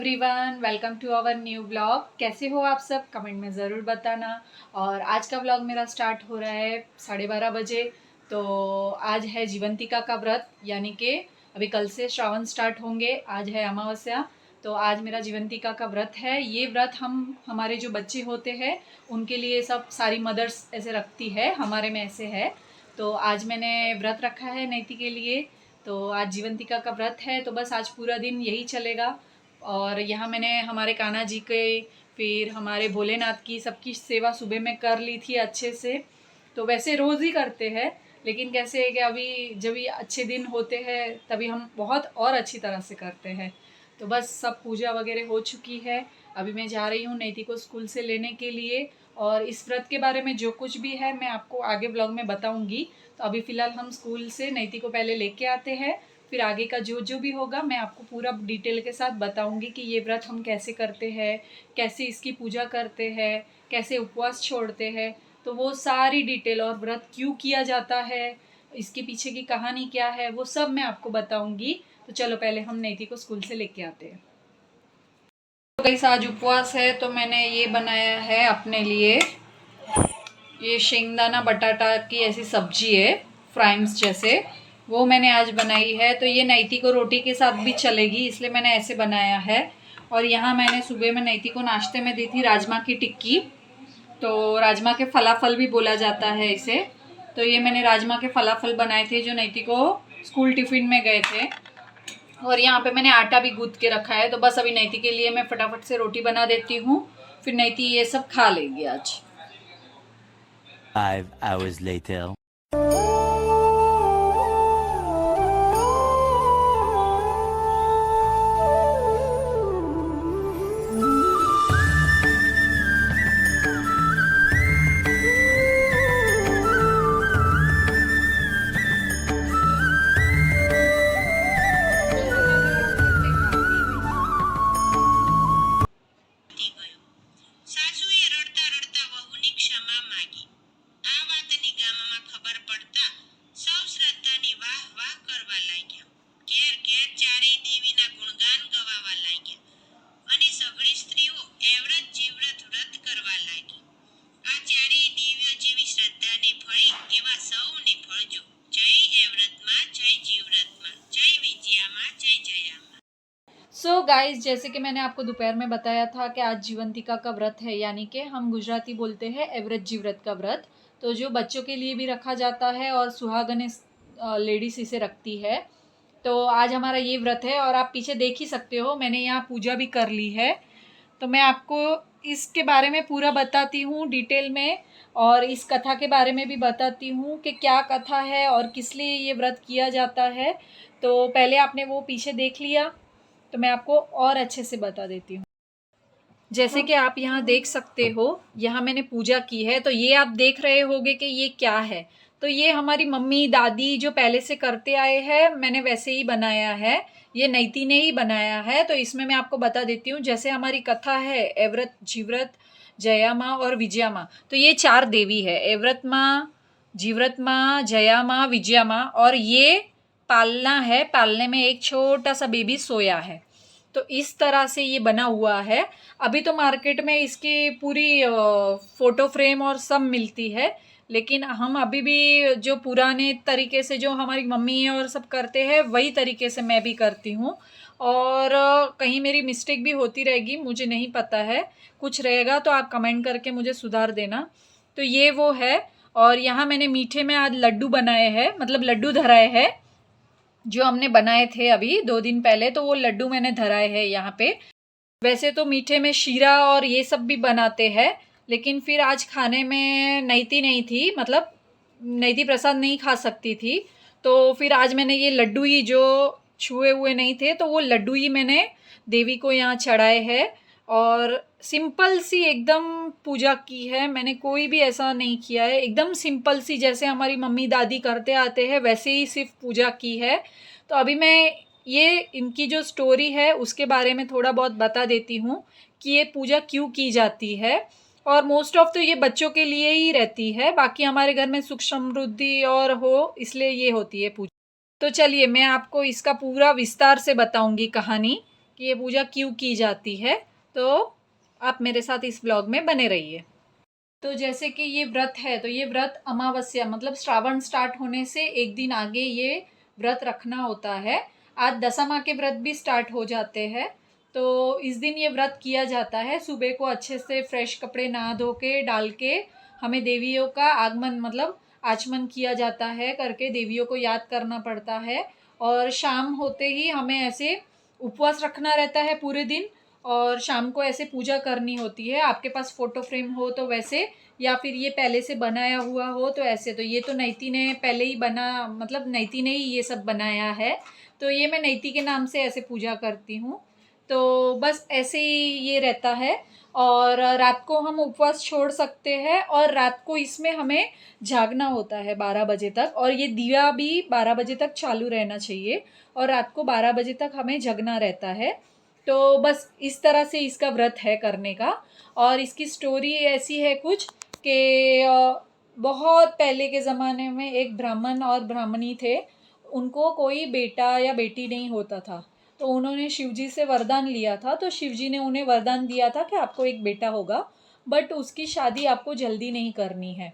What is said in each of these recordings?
Everyone, welcome to our new blog. कैसे हो आप सब? कमेंट में ज़रूर बताना। और आज का ब्लॉग मेरा स्टार्ट हो रहा है 12:30 बजे। तो आज है जीवंतिका का व्रत, यानी कि अभी कल से श्रावण स्टार्ट होंगे। आज है अमावस्या, तो आज मेरा जीवंतिका का व्रत है। ये व्रत हमारे जो बच्चे होते हैं उनके लिए सब सारी मदर्स ऐसे रखती है, हमारे में ऐसे है। तो आज मैंने व्रत रखा है नैति के लिए। तो आज जीवंतिका का व्रत है, तो बस आज पूरा दिन यही चलेगा। और यहाँ मैंने हमारे कान्हा जी के, फिर हमारे भोलेनाथ की, सबकी सेवा सुबह में कर ली थी अच्छे से। तो वैसे रोज़ ही करते हैं, लेकिन कैसे है कि अभी जब ये अच्छे दिन होते हैं तभी हम बहुत और अच्छी तरह से करते हैं। तो बस सब पूजा वगैरह हो चुकी है। अभी मैं जा रही हूँ नैति को स्कूल से लेने के लिए। और इस व्रत के बारे में जो कुछ भी है मैं आपको आगे ब्लॉग में बताऊँगी। तो अभी फ़िलहाल हम स्कूल से नैति को पहले लेके आते हैं, फिर आगे का जो जो भी होगा मैं आपको पूरा डिटेल के साथ बताऊंगी कि ये व्रत हम कैसे करते हैं, कैसे इसकी पूजा करते हैं, कैसे उपवास छोड़ते हैं। तो वो सारी डिटेल और व्रत क्यों किया जाता है, इसके पीछे की कहानी क्या है, वो सब मैं आपको बताऊंगी। तो चलो पहले हम नैति को स्कूल से लेके आते हैं। तो गाइस, आज उपवास है तो मैंने ये बनाया है अपने लिए। ये शेंगदाना बटाटा की ऐसी सब्जी है, फ्राइम्स जैसे, वो मैंने आज बनाई है। तो ये नैति को रोटी के साथ भी चलेगी, इसलिए मैंने ऐसे बनाया है। और यहाँ मैंने सुबह में नैति को नाश्ते में दी थी राजमा की टिक्की। तो राजमा के फलाफल भी बोला जाता है इसे। तो ये मैंने राजमा के फलाफल बनाए थे जो नैति को स्कूल टिफ़िन में गए थे। और यहाँ पे मैंने आटा भी गूँथ के रखा है। तो बस अभी नैति के लिए मैं फटाफट से रोटी बना देती हूँ, फिर नैति ये सब खा लेगी आज। 5 hours later. सो गाइस, जैसे कि मैंने आपको दोपहर में बताया था कि आज जीवंतिका का व्रत है, यानी कि हम गुजराती बोलते हैं एवरेज जीव्रत का व्रत। तो जो बच्चों के लिए भी रखा जाता है और सुहागने लेडीज इसे रखती है। तो आज हमारा ये व्रत है और आप पीछे देख ही सकते हो, मैंने यहाँ पूजा भी कर ली है। तो मैं आपको इसके बारे में पूरा बताती हूँ डिटेल में, और इस कथा के बारे में भी बताती हूँ कि क्या कथा है और किस लिए ये व्रत किया जाता है। तो पहले आपने वो पीछे देख लिया, तो मैं आपको और अच्छे से बता देती हूँ। जैसे कि आप यहाँ देख सकते हो, यहाँ मैंने पूजा की है। तो ये आप देख रहे होंगे कि ये क्या है। तो ये हमारी मम्मी दादी जो पहले से करते आए हैं, मैंने वैसे ही बनाया है। ये नैति ने ही बनाया है। तो इसमें मैं आपको बता देती हूँ, जैसे हमारी कथा है एव्रत, जीव्रत, जया माँ और विजया माँ। तो ये 4 देवी है, एव्रत माँ, जीव्रत माँ, जया माँ, विजया माँ। और ये पालना है, पालने में एक छोटा सा बेबी सोया है। तो इस तरह से ये बना हुआ है। अभी तो मार्केट में इसकी पूरी फ़ोटो फ्रेम और सब मिलती है, लेकिन हम अभी भी जो पुराने तरीके से जो हमारी मम्मी और सब करते हैं वही तरीके से मैं भी करती हूँ। और कहीं मेरी मिस्टेक भी होती रहेगी, मुझे नहीं पता है, कुछ रहेगा तो आप कमेंट करके मुझे सुधार देना। तो ये वो है। और यहाँ मैंने मीठे में आज लड्डू बनाए हैं, मतलब लड्डू धराए हैं जो हमने बनाए थे अभी 2 दिन पहले। तो वो लड्डू मैंने धराए हैं यहाँ पे। वैसे तो मीठे में शीरा और ये सब भी बनाते हैं, लेकिन फिर आज खाने में नैति नहीं थी, मतलब नैति प्रसाद नहीं खा सकती थी। तो फिर आज मैंने ये लड्डू ही, जो छुए हुए नहीं थे, तो वो लड्डू ही मैंने देवी को यहाँ चढ़ाए हैं। और सिंपल सी एकदम पूजा की है मैंने, कोई भी ऐसा नहीं किया है, एकदम सिंपल सी जैसे हमारी मम्मी दादी करते आते हैं वैसे ही सिर्फ पूजा की है। तो अभी मैं ये इनकी जो स्टोरी है उसके बारे में थोड़ा बहुत बता देती हूँ कि ये पूजा क्यों की जाती है। और मोस्ट ऑफ तो ये बच्चों के लिए ही रहती है, बाकी हमारे घर में सुख समृद्धि और हो, इसलिए ये होती है पूजा। तो चलिए मैं आपको इसका पूरा विस्तार से बताऊंगी कहानी कि ये पूजा क्यों की जाती है। तो आप मेरे साथ इस ब्लॉग में बने रहिए। तो जैसे कि ये व्रत है, तो ये व्रत अमावस्या मतलब श्रावण स्टार्ट होने से एक दिन आगे ये व्रत रखना होता है। आज दशमा के व्रत भी स्टार्ट हो जाते हैं। तो इस दिन ये व्रत किया जाता है। सुबह को अच्छे से फ्रेश कपड़े नहा धो के डाल के हमें देवियों का आगमन मतलब आचमन किया जाता है, करके देवियों को याद करना पड़ता है। और शाम होते ही हमें ऐसे उपवास रखना रहता है पूरे दिन, और शाम को ऐसे पूजा करनी होती है। आपके पास फ़ोटो फ्रेम हो तो वैसे, या फिर ये पहले से बनाया हुआ हो तो ऐसे। तो ये तो नैती ने पहले ही बना मतलब नैती ने ही ये सब बनाया है, तो ये मैं नैती के नाम से ऐसे पूजा करती हूँ। तो बस ऐसे ही ये रहता है। और रात को हम उपवास छोड़ सकते हैं, और रात को इसमें हमें जागना होता है 12 बजे तक, और ये दिया भी 12 बजे तक चालू रहना चाहिए, और रात को 12 बजे तक हमें जगना रहता है। तो बस इस तरह से इसका व्रत है करने का। और इसकी स्टोरी ऐसी है कुछ कि बहुत पहले के ज़माने में एक ब्राह्मण और ब्राह्मणी थे। उनको कोई बेटा या बेटी नहीं होता था। तो उन्होंने शिवजी से वरदान लिया था। तो शिवजी ने उन्हें वरदान दिया था कि आपको एक बेटा होगा, बट उसकी शादी आपको जल्दी नहीं करनी है।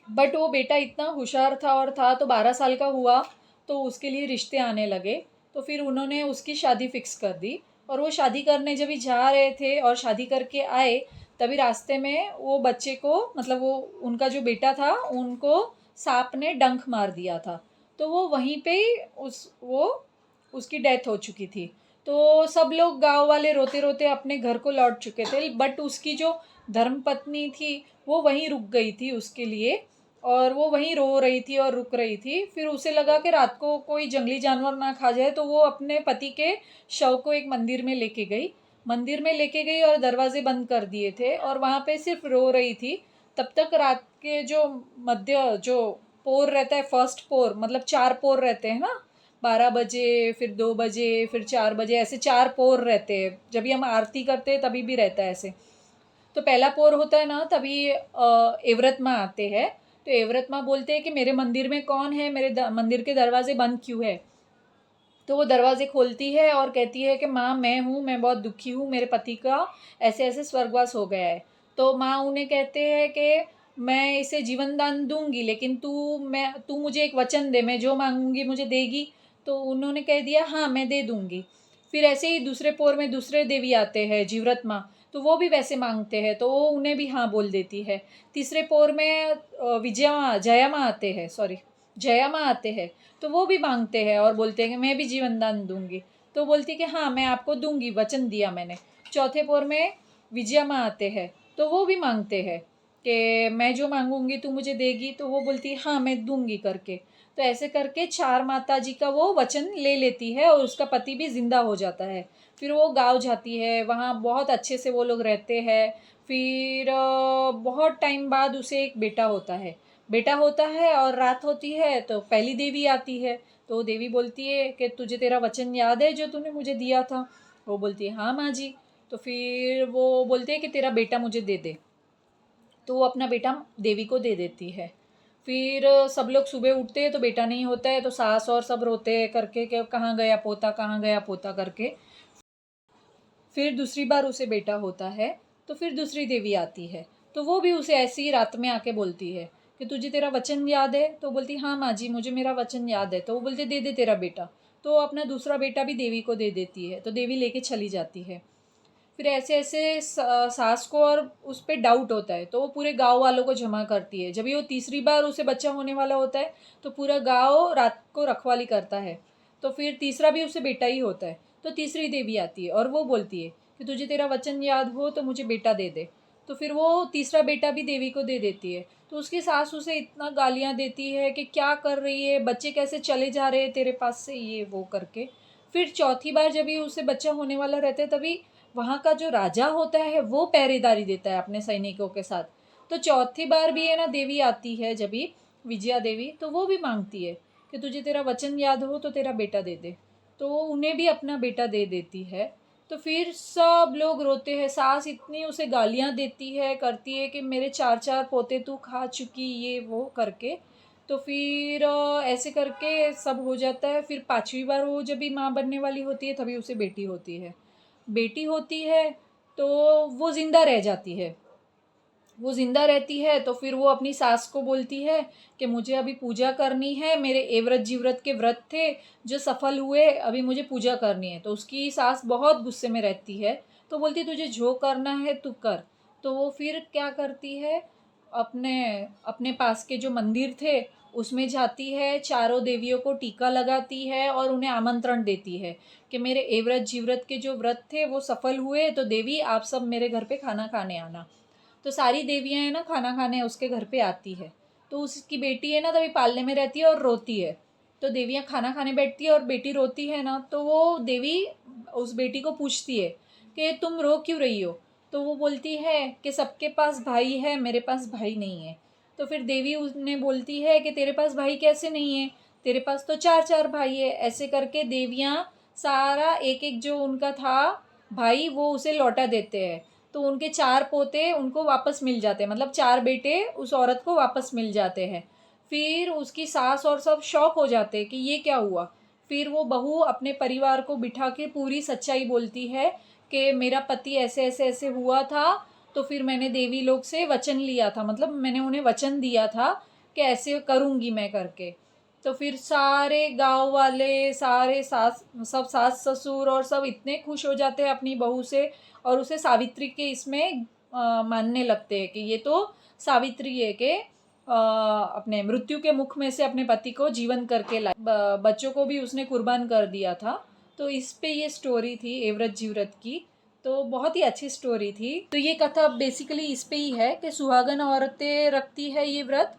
बट वो बेटा इतना होशियार था और था, तो 12 साल का हुआ तो उसके लिए रिश्ते आने लगे। तो फिर उन्होंने उसकी शादी फिक्स कर दी। और वो शादी करने जब भी जा रहे थे और शादी करके आए, तभी रास्ते में वो बच्चे को मतलब वो उनका जो बेटा था उनको सांप ने डंक मार दिया था। तो वो वहीं पे ही उसकी डेथ हो चुकी थी। तो सब लोग गांव वाले रोते रोते अपने घर को लौट चुके थे, बट उसकी जो धर्मपत्नी थी वो वहीं रुक गई थी उसके लिए, और वो वहीं रो रही थी और रुक रही थी। फिर उसे लगा कि रात को कोई जंगली जानवर ना खा जाए, तो वो अपने पति के शव को एक मंदिर में लेके गई। मंदिर में लेके गई और दरवाजे बंद कर दिए थे, और वहाँ पे सिर्फ रो रही थी। तब तक रात के जो मध्य जो पोर रहता है, फर्स्ट पोर मतलब 4 पोर रहते हैं ना, 12 बजे फिर 2 बजे फिर 4 बजे, ऐसे 4 पोर रहते हैं। जब भी हम आरती करते हैं तभी भी रहता है ऐसे। तो पहला पोर होता है ना, तभी एवरत माँ आते हैं। तो एवरत माँ बोलते हैं कि मेरे मंदिर में कौन है, मेरे मंदिर के दरवाजे बंद क्यों है। तो वो दरवाजे खोलती है और कहती है कि माँ मैं हूँ, मैं बहुत दुखी हूँ, मेरे पति का ऐसे ऐसे स्वर्गवास हो गया है। तो माँ उन्हें कहते हैं कि मैं इसे जीवन दान दूंगी, लेकिन तू मुझे एक वचन दे, मैं जो मांगूंगी मुझे देगी। तो उन्होंने कह दिया हाँ मैं दे दूंगी। फिर ऐसे ही दूसरे पोर में दूसरे देवी आते हैं जीवरत माँ, तो वो भी वैसे मांगते हैं, तो वो उन्हें भी हाँ बोल देती है। तीसरे पोर में जया माँ आते हैं, सॉरी जया माँ आते हैं। तो वो भी मांगते हैं और बोलते हैं कि मैं भी जीवन दान दूंगी। तो बोलती है कि हाँ मैं आपको दूंगी, वचन दिया मैंने। चौथे पोर में विजया माँ आते हैं, तो वो भी मांगते हैं कि मैं जो मांगूंगी तू मुझे देगी। तो वो बोलती है हाँ मैं दूंगी करके। तो ऐसे करके 4 माता जी का वो वचन ले लेती है, और उसका पति भी जिंदा हो जाता है। फिर वो गाँव जाती है, वहाँ बहुत अच्छे से वो लोग रहते हैं। फिर बहुत टाइम बाद उसे एक बेटा होता है और रात होती है तो पहली देवी आती है। तो देवी बोलती है कि तुझे तेरा वचन याद है जो तूने मुझे दिया था। वो बोलती है हाँ माँ जी। तो फिर वो बोलते हैं कि तेरा बेटा मुझे दे दे। तो वो अपना बेटा देवी को दे देती है। फिर सब लोग सुबह उठते हैं तो बेटा नहीं होता है, तो सास और सब रोते हैं करके कि कहाँ गया पोता, कहाँ गया पोता करके। फिर दूसरी बार उसे बेटा होता है, तो फिर दूसरी देवी आती है। तो वो भी उसे ऐसी ही रात में आके बोलती है कि तुझे तेरा वचन याद है। तो बोलती हाँ माँ जी मुझे मेरा वचन याद है। तो वो बोलते दे दे तेरा बेटा। तो वो अपना दूसरा बेटा भी देवी को दे देती है, तो देवी लेके चली जाती है। फिर ऐसे ऐसे सास को और उस पर डाउट होता है, तो वो पूरे गांव वालों को जमा करती है। जब ये वो तीसरी बार उसे बच्चा होने वाला होता है, तो पूरा गांव रात को रखवाली करता है। तो फिर तीसरा भी उसे बेटा ही होता है। तो तीसरी देवी आती है और वो बोलती है कि तुझे तेरा वचन याद हो तो मुझे बेटा दे दे। तो फिर वो तीसरा बेटा भी देवी को दे देती है। तो उसकी सास उसे इतना गालियाँ देती है कि क्या कर रही है, बच्चे कैसे चले जा रहे हैं तेरे पास से, ये वो करके। फिर चौथी बार जब भी उसे बच्चा होने वाला रहता है, तभी वहाँ का जो राजा होता है वो पहरेदारी देता है अपने सैनिकों के साथ। तो चौथी बार भी है ना देवी आती है जब भी, विजया देवी, तो वो भी मांगती है कि तुझे तेरा वचन याद हो तो तेरा बेटा दे दे। तो वो उन्हें भी अपना बेटा दे देती है। तो फिर सब लोग रोते हैं, सास इतनी उसे गालियाँ देती है करती है कि मेरे 4 4 पोते तू खा चुकी, ये वो करके। तो फिर ऐसे करके सब हो जाता है। फिर 5वीं बार वो जब भी माँ बनने वाली होती है तभी उसे बेटी होती है। बेटी होती है तो वो ज़िंदा रह जाती है। वो ज़िंदा रहती है तो फिर वो अपनी सास को बोलती है कि मुझे अभी पूजा करनी है, मेरे एव्रत जीव्रत के व्रत थे जो सफल हुए, अभी मुझे पूजा करनी है। तो उसकी सास बहुत गुस्से में रहती है, तो बोलती है तुझे जो करना है तू कर। तो वो फिर क्या करती है, अपने अपने पास के जो मंदिर थे उसमें जाती है, चारों देवियों को टीका लगाती है और उन्हें आमंत्रण देती है कि मेरे एव्रत जीव्रत के जो व्रत थे वो सफल हुए, तो देवी आप सब मेरे घर पे खाना खाने आना। तो सारी देवियाँ है ना खाना खाने उसके घर पे आती है। तो उसकी बेटी है ना तभी पालने में रहती है और रोती है। तो देवियाँ खाना खाने बैठती है और बेटी रोती है ना, तो वो देवी उस बेटी को पूछती है कि तुम रो क्यों रही हो। तो वो बोलती है कि सबके पास भाई है, मेरे पास भाई नहीं है। तो फिर देवी उन्हें बोलती है कि तेरे पास भाई कैसे नहीं है, तेरे पास तो 4-4 भाई है। ऐसे करके देवियाँ सारा एक एक जो उनका था भाई वो उसे लौटा देते हैं। तो उनके 4 पोते उनको वापस मिल जाते हैं, मतलब 4 बेटे उस औरत को वापस मिल जाते हैं। फिर उसकी सास और सब शॉक हो जाते हैं कि ये क्या हुआ। फिर वो बहू अपने परिवार को बिठा के पूरी सच्चाई बोलती है कि मेरा पति ऐसे ऐसे ऐसे हुआ था, तो फिर मैंने देवी लोग से वचन लिया था, मतलब मैंने उन्हें वचन दिया था कि ऐसे करूँगी मैं करके। तो फिर सारे गांव वाले सारे सास ससुर और सब इतने खुश हो जाते हैं अपनी बहू से, और उसे सावित्री के इसमें मानने लगते हैं कि ये तो सावित्री है कि अपने मृत्यु के मुख में से अपने पति को जीवन करके लाई, बच्चों को भी उसने कुर्बान कर दिया था। तो इस पे ये स्टोरी थी एव्रत जीव्रत की। तो बहुत ही अच्छी स्टोरी थी। तो ये कथा बेसिकली इस पे ही है कि सुहागन औरतें रखती है ये व्रत,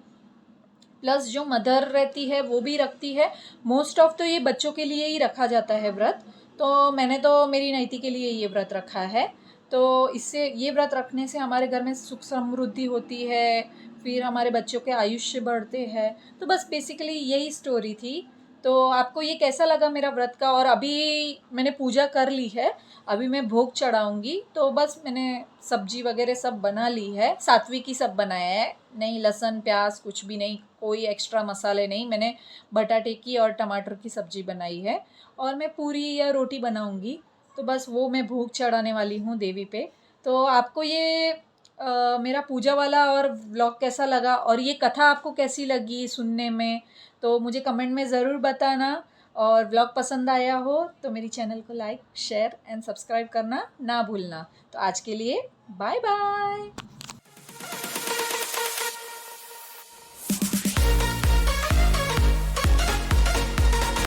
प्लस जो मदर रहती है वो भी रखती है। मोस्ट ऑफ तो ये बच्चों के लिए ही रखा जाता है व्रत। तो मैंने तो मेरी नाती के लिए ये व्रत रखा है। तो इससे ये व्रत रखने से हमारे घर में सुख समृद्धि होती है, फिर हमारे बच्चों के आयुष्य बढ़ते हैं। तो बस बेसिकली यही स्टोरी थी। तो आपको ये कैसा लगा मेरा व्रत का। और अभी मैंने पूजा कर ली है, अभी मैं भोग चढ़ाऊंगी। तो बस मैंने सब्जी वगैरह सब बना ली है, सात्विक ही सब बनाया है, नहीं लहसुन प्याज कुछ भी नहीं, कोई एक्स्ट्रा मसाले नहीं। मैंने बटाटे की और टमाटर की सब्जी बनाई है, और मैं पूरी या रोटी बनाऊंगी। तो बस वो मैं भोग चढ़ाने वाली हूँ देवी पे। तो आपको ये मेरा पूजा वाला और व्लॉग कैसा लगा, और ये कथा आपको कैसी लगी सुनने में, तो मुझे कमेंट में ज़रूर बताना। और व्लॉग पसंद आया हो तो मेरी चैनल को लाइक शेयर एंड सब्सक्राइब करना ना भूलना। तो आज के लिए बाय बाय।